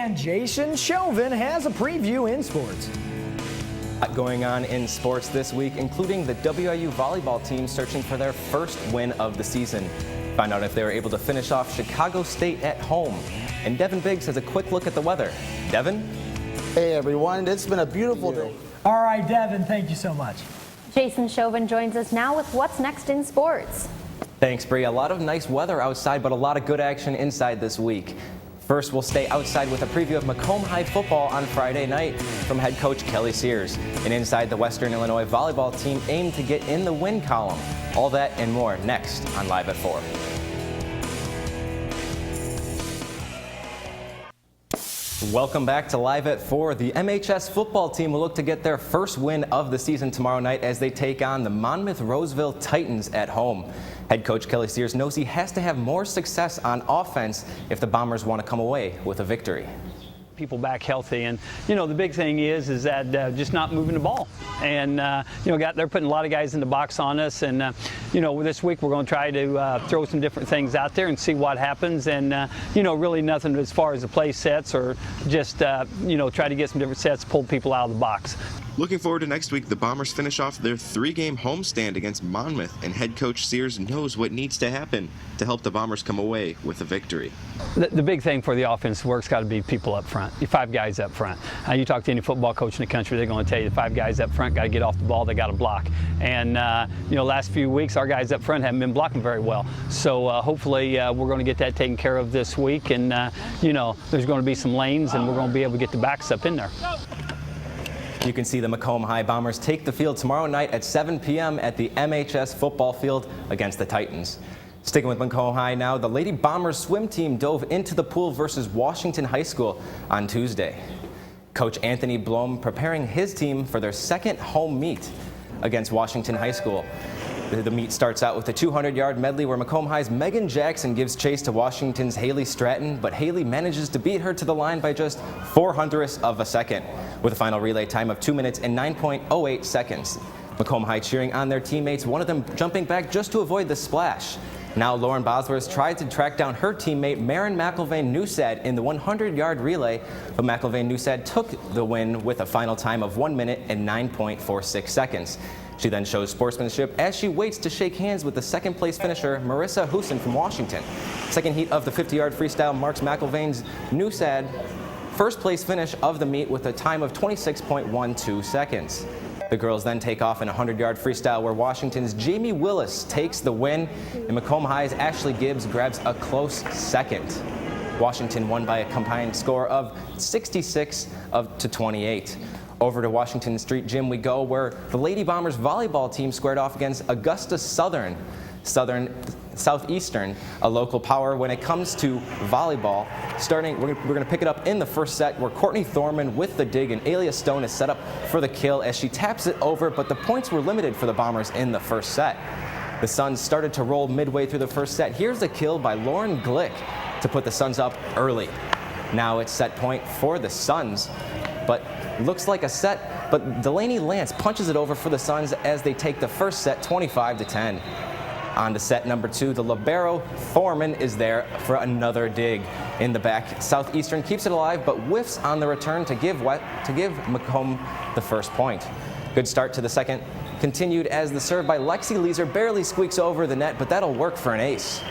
And Jason Chauvin has a preview in sports. Going on in sports this week, including the WIU volleyball team searching for their first win of the season. Find out if they were able to finish off Chicago State at home. And Devin Biggs has a quick look at the weather. Devin? Hey everyone, it's been a beautiful day. All right, Devin, thank you so much. Jason Chauvin joins us now with what's next in sports. Thanks, Bree. A lot of nice weather outside, but a lot of good action inside this week. First, we'll stay outside with a preview of Macomb High football on Friday night from head coach Kelly Sears. And inside, the Western Illinois volleyball team aim to get in the win column. All that and more next on Live at 4. Welcome back to Live at 4. The MHS football team will look to get their first win of the season tomorrow night as they take on the Monmouth-Roseville Titans at home. Head coach Kelly Sears knows he has to have more success on offense if the Bombers want to come away with a victory. People back healthy, and the big thing is that just not moving the ball, and they're putting a lot of guys in the box on us, and this week we're going to try to throw some different things out there and see what happens, and really nothing as far as the play sets or just try to get some different sets, pull people out of the box. Looking forward to next week, the Bombers finish off their 3-game homestand against Monmouth, and head coach Sears knows what needs to happen to help the Bombers come away with a victory. The big thing for the offense work's got to be people up front, 5 guys up front. You talk to any football coach in the country, they're going to tell you the 5 guys up front got to get off the ball, they got to block. And last few weeks our guys up front haven't been blocking very well. So hopefully we're going to get that taken care of this week, and there's going to be some lanes, and we're going to be able to get the backs up in there. You can see the Macomb High Bombers take the field tomorrow night at 7 p.m. at the MHS football field against the Titans. Sticking with Macomb High now, the Lady Bombers swim team dove into the pool versus Washington High School on Tuesday. Coach Anthony Blom preparing his team for their second home meet against Washington High School. The meet starts out with a 200-yard medley where Macomb High's Megan Jackson gives chase to Washington's Haley Stratton, but Haley manages to beat her to the line by just 0.04 of a second, with a final relay time of 2 minutes and 9.08 seconds. Macomb High cheering on their teammates, one of them jumping back just to avoid the splash. Now Lauren Bosworth has tried to track down her teammate Marin McIlvain-Newsad in the 100-yard relay, but McIlvain-Newsad took the win with a final time of 1 minute and 9.46 seconds. She then shows sportsmanship as she waits to shake hands with the second-place finisher Marissa Husin from Washington. Second heat of the 50-yard freestyle marks McIlvain-Newsad first-place finish of the meet with a time of 26.12 seconds. The girls then take off in a 100-yard freestyle where Washington's Jamie Willis takes the win, and Macomb High's Ashley Gibbs grabs a close second. Washington won by a combined score of 66-28. Over to Washington Street Gym we go, where the Lady Bombers volleyball team squared off against Augusta Southeastern, a local power when it comes to volleyball. We're going to pick it up in the first set where Courtney Thorman with the dig, and Alia Stone is set up for the kill as she taps it over, but the points were limited for the Bombers in the first set. The Suns started to roll midway through the first set. Here's a kill by Lauren Glick to put the Suns up early. Now it's set point for the Suns, but looks like a set, but Delaney Lance punches it over for the Suns as they take the first set 25-10. On to set number 2, the libero Thorman is there for another dig in the back. Southeastern keeps it alive but whiffs on the return to give Macomb the first point. Good start to the second. Continued as the serve by Lexi Leeser barely squeaks over the net, but that'll work for an ace.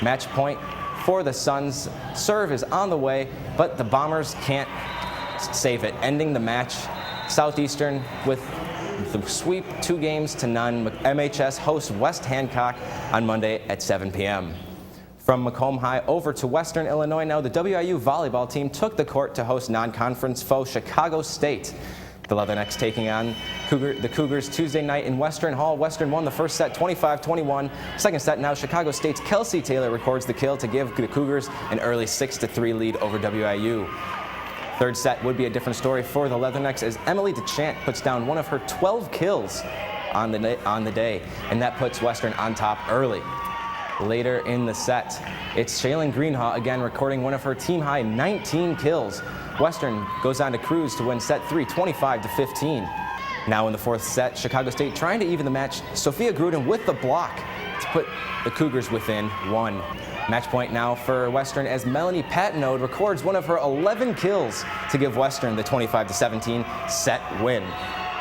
Match point for the Suns. Serve is on the way, but the Bombers can't save it, ending the match. Southeastern with the sweep 2-0. MHS hosts West Hancock on Monday at 7 p.m. From Macomb High over to Western Illinois now, the WIU volleyball team took the court to host non-conference foe Chicago State. The Leathernecks taking on the Cougars Tuesday night in Western Hall. Western won the first set 25-21. Second set now, Chicago State's Kelsey Taylor records the kill to give the Cougars an early 6-3 lead over WIU. Third set would be a different story for the Leathernecks as Emily DeChant puts down one of her 12 kills on the day, and that puts Western on top early. Later in the set, it's Shaylin Greenhaw again recording one of her team-high 19 kills. Western goes on to cruise to win set 3, 25-15. Now in the fourth set, Chicago State trying to even the match. Sophia Gruden with the block to put the Cougars within 1. Match point now for Western as Melanie Patnode records one of her 11 kills to give Western the 25-17 set win.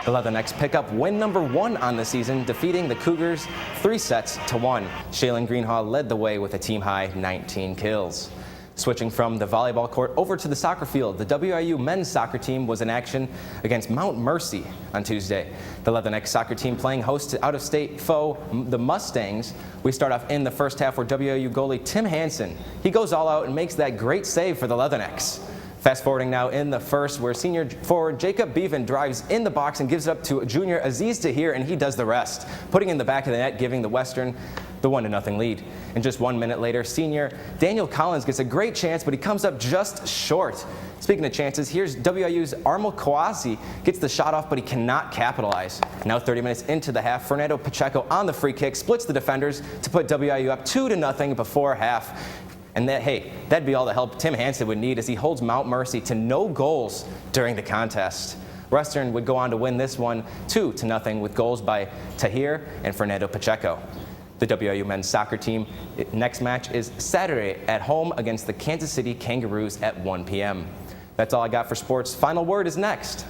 The Leathernecks pick up win number 1 on the season, defeating the Cougars 3-1. Shaylin Greenhaw led the way with a team-high 19 kills. Switching from the volleyball court over to the soccer field, the WIU men's soccer team was in action against Mount Mercy on Tuesday. The Leathernecks soccer team playing host to out-of-state foe, the Mustangs. We start off in the first half where WIU goalie Tim Hansen, he goes all out and makes that great save for the Leathernecks. Fast forwarding now in the first where senior forward Jacob Bevan drives in the box and gives it up to junior Aziz Tahir, and he does the rest, putting in the back of the net, giving the Western the 1-0 lead. And just 1 minute later, senior Daniel Collins gets a great chance, but he comes up just short. Speaking of chances, here's WIU's Armel Kawasi, gets the shot off, but he cannot capitalize. Now 30 minutes into the half, Fernando Pacheco on the free kick splits the defenders to put WIU up 2-0 before half. And that'd be all the help Tim Hansen would need as he holds Mount Mercy to no goals during the contest. Western would go on to win this one 2-0 with goals by Tahir and Fernando Pacheco. The WIU men's soccer team next match is Saturday at home against the Kansas City Kangaroos at 1 p.m. That's all I got for sports. Final word is next.